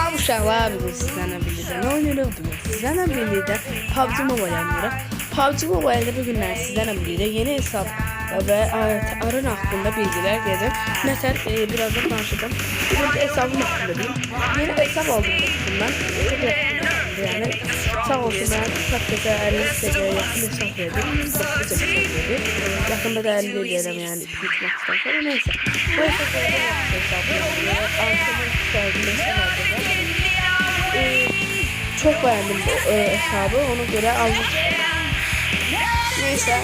Salam uşaqlar, bugün sizlerle birlikte ne oynuyoruz bugün? Sizlerle birlikte PUBG Mobile oynuyoruz. PUBG Mobile'de bugünler sizlerle birlikte yeni hesap ve arın hakkında bilgiler geleceğim. Neter birazdan danışacağım. Bugün hesabım hakkında değil. Yeni hesap aldım bundan. Yani sağ olsun ben hakikaten 50 seviyeye yakın hesap verdim. Yakında da 50 veririm yani 2-3 maçtan sonra neyse. Bu hesabı çok beğendim bu hesabı, ona göre almak istedim. Neyse,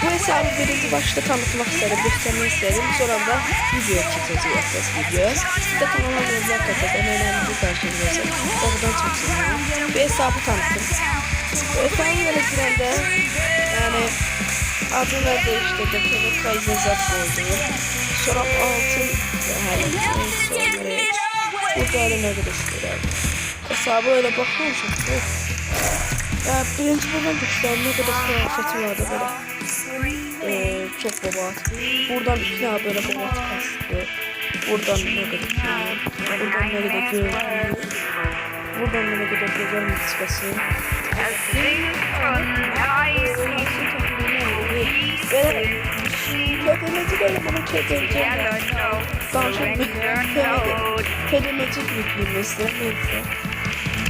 bu hesabı birinci başta tanıtmak istedim, göstermek istedim. Sonra da video çekeceğiz, video. Siz de kanala abone olursanız önemli bir karşınıza. Oradan çok seviyorum. Bu hesabı tanıttım. Bu hesabı böyle girende yani adını değiştirdim, sonra kaydınıza koydum. Sonra altın burada arena gösteriyor. Hesabı öyle bakmıyor musun? Ya birinci buradan göstereyim, ne kadar kıyafeti vardı böyle. Çok babat. Buradan iki daha böyle babat kastı. Buradan ne kadar görünüyor. Buradan ne kadar görünüyor. Buradan ne kadar güzel miskası. Kedemeci böyle bana kedemeci danışın kedemeci yüklüymesi neyse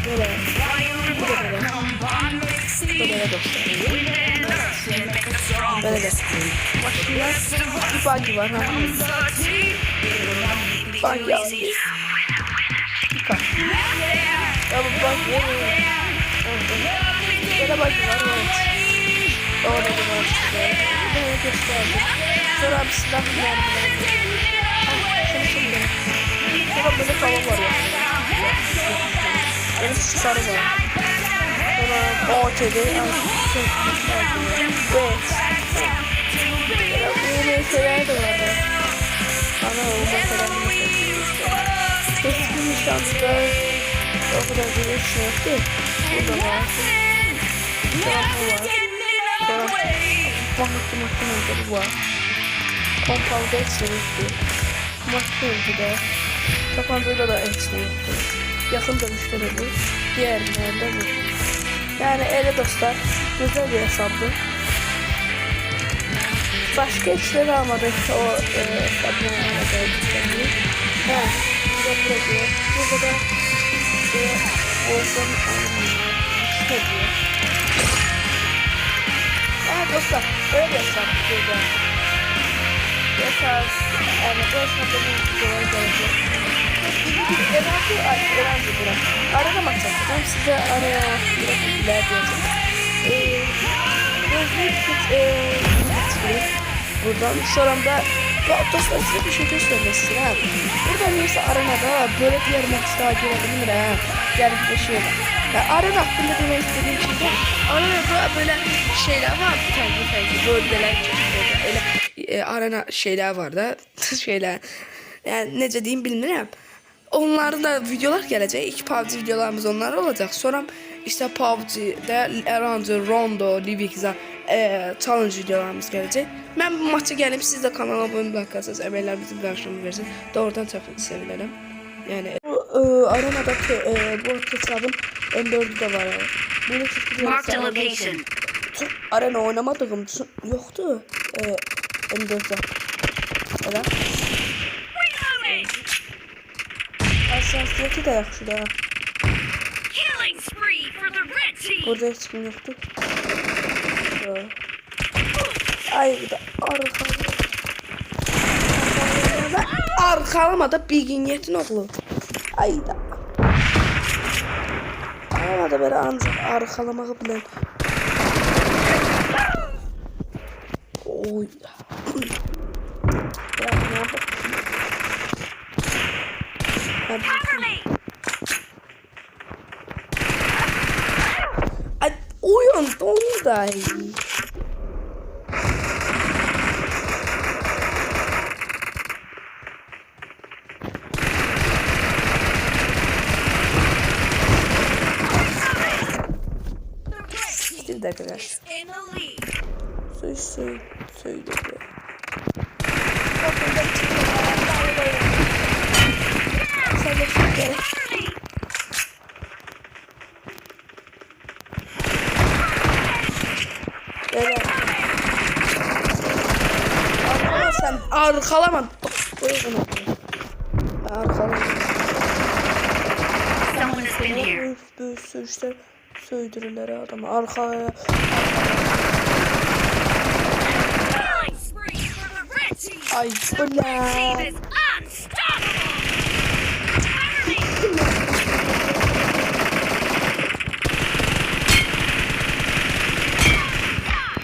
böyle bu da böyle dostlar böyle de başında bir bagi var ha bagi almış birkaç ya bu bagi böyle bagi var evet orada da var işte böyle gösterdim sonra bir silah verdim sonra böyle tava var ya benim sarı var sonra o kedi böyle şeyler de var bana o mesela keskin nişanda o kadar bir şey yoktu burada var tarafı var sonra mahkum var kompalda hepsini yoktu mahkumdu da tapancada da hepsini yoktu yakın dönüşte de bu diğerlerinde bu yani öyle dostlar güzel bir hesaptı başka işleri almadık o hesabını almadık ha burada da Volkan ne diyor evet dostlar öyle bir hesap burada esas yani bu hesapta bir videolar gelecek Erenci bırak arada maç yapacağım size araya biraz bilgiler diyeceğim buradan sonra da dostlar size bir şey göstermek istedim ha buradan neyse arenada böyle diğer maç daha görebilir ha gelip bir şey var yani arena hakkında demek istediğim şey de arenada böyle şeyler var bir bölgeler öyle arena şeyler var da şeyler yani nece diyeyim bilmiyorum onların da videolar gelecek ilk PUBG videolarımız onlar olacak sonra işte PUBG'de Erranca, Rondo, Livik'za challenge videolarımız gelecek ben bu maça gelip siz de kanala abone olursanız emeğler bizim karşılığını versin doğrudan çok sevinirim yani bu arenadaki bu hesabın M4'ü de var yani. Arena oynamadığım yoktu M4'de öyle Asansiyeti de yok şurada burada hiç kim yoktu ay bir de arkalamadı bir gün yetin oğlu ay da arkamada böyle ancak arkalamak bilen oy ya ne yapalım ay oyun donu da bir dakika arkadaşlar söyle Arkalama. Buyurun. Arkalama. Büyük sürüşler söydürürler adamı. Arkaya. Ay bu ne?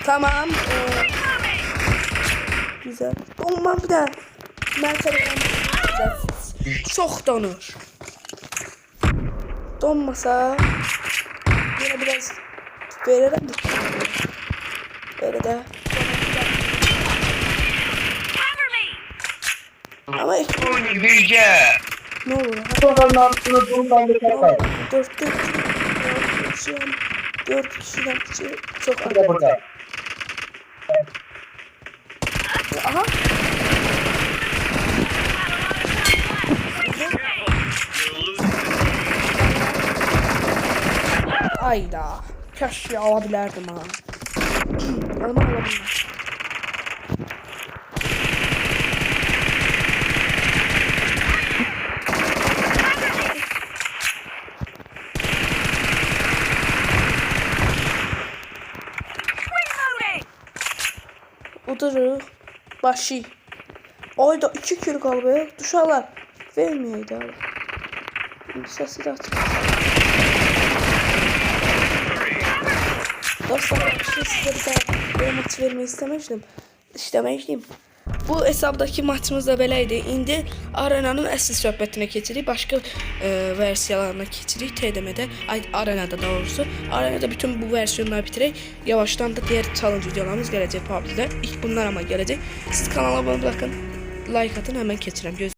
Tamam. Güzel. Donmam bir daha. Ben çok donur. Donmasa yine biraz veririm de. Böyle de. Ama ne olur? Dört kişiden çok az. Aha. Ayda. Keşke alabilirdim ha. Ama alabilirim. Udırı. Başı. Ayda 2 kilo kaldı. Duşalar. Vermeyeydi abi. Sesi de açık. Dostlar size bir daha maç vermeyi istemişdim. Bu hesabdaki maçımız da beləydi. İndi Arenanın əsl söhbətinə keçirik. Başqa versiyalarına keçirik. TDM-də, Arenada doğrusu. Arenada bütün bu versiyonları bitirək. Yavaştan da diğer challenge videolarımız gələcək PUBG-də. İlk bunlar ama gələcək. Siz kanala abone bırakın. Like atın, hemen keçirəm.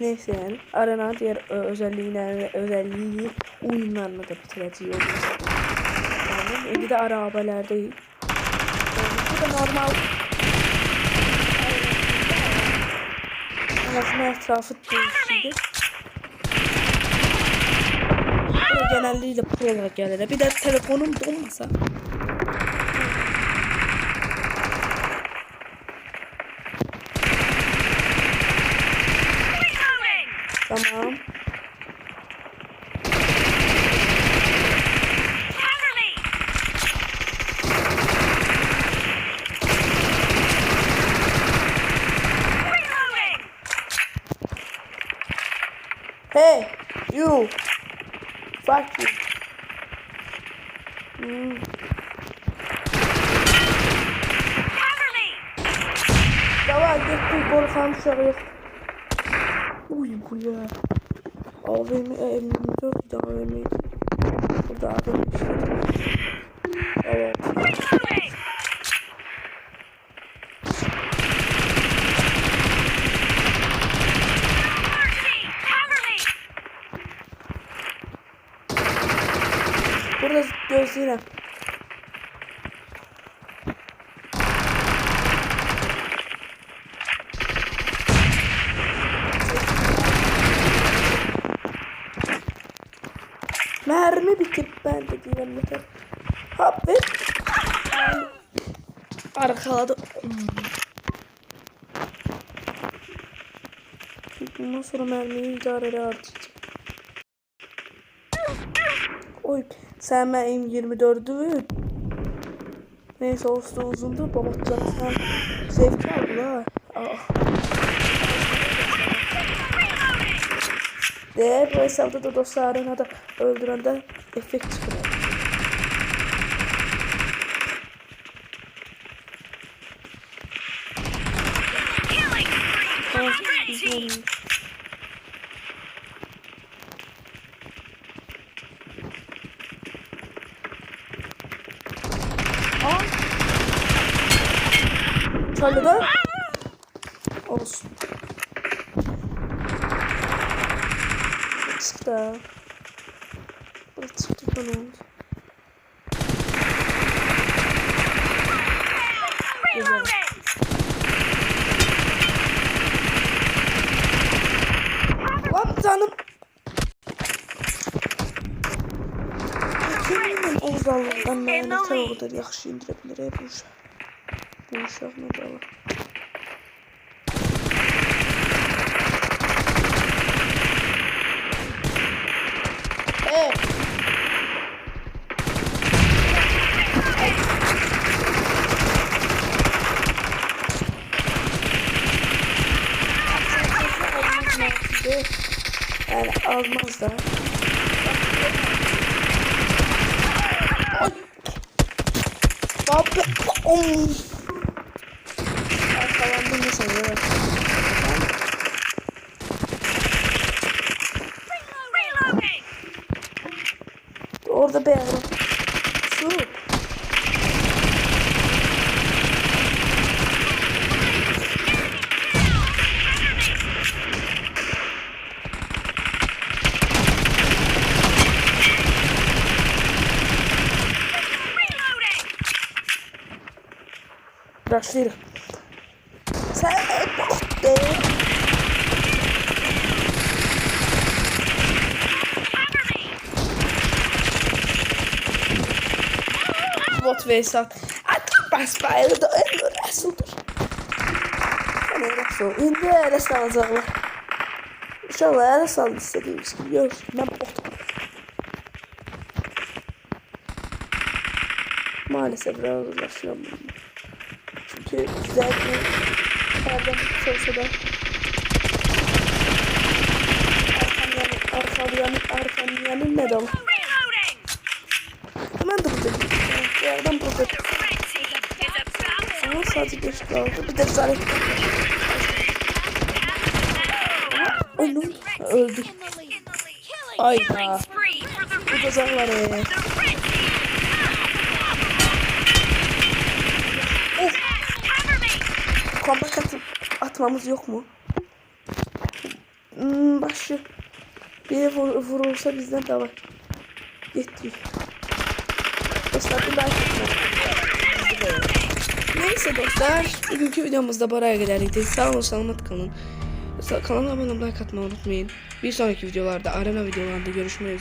Neyse yani Arena diğer özelliği oyunlarını da bitireceğiz. Yani bir de arabalardayım. Bu da normal. Ama etrafı değişti. Bu da genellikle prolar gelir. Bir de telefonum dolmasa. Tamam. Hey, you. Fuck you. Давай, get korkan şarıyor. Uy bu ya. AVM M24 bir daha AVM. Bu da AVM işte. Evet. Burada gözlüğüne. Mermi bitip ben de diyelim yeter. Hop ve arkaladı. Bundan sonra mermiyi idareli harcayacağım. Oy sen ben M24'ü neyse olsun uzundur babatcan sen zevk al la. Değer bu hesapta da dostlar arenada öldürende efekt çıkıyor. Çalıda olsun. Çıktı. Bu çıktı falan. Güzel. Lan canım. Kimin Nazallıqdan mənə o qədər yaxşı indirə bilər bu uşaq. Bu uşaq Nazallı. Yani almaz da. Baba. Arkalandım mesela. Evet. Orada bir adam. Şu. Başlayalım. Sen de. Bot Veysat. Bas bayıldı. Resul'dur. Hani Resul. İndi Resul alacaklar. İnşallah Resul istediğimiz gibi görürsün. Ben bot. Maalesef biraz uğraşıyorum. Çünkü güzel bir pardon çalışsa da arkamın yanı ne dolu. Hemen duracağım. Bu yerden burada. Ama sadece geç kaldı. Bir de zaten. Onun öldü. Ayda. Bu da zarları. Kombat atmamız yok mu? Başı bir vurulsa bizden de var. Yetiyor. Dostlar bir like atın. Neyse dostlar, bugünkü videomuzda buraya kadarıydı. Sağ olun, selamet kalın. Kanala abone olmayı, like atmayı unutmayın. Bir sonraki videolarda, arena videolarında görüşmek üzere.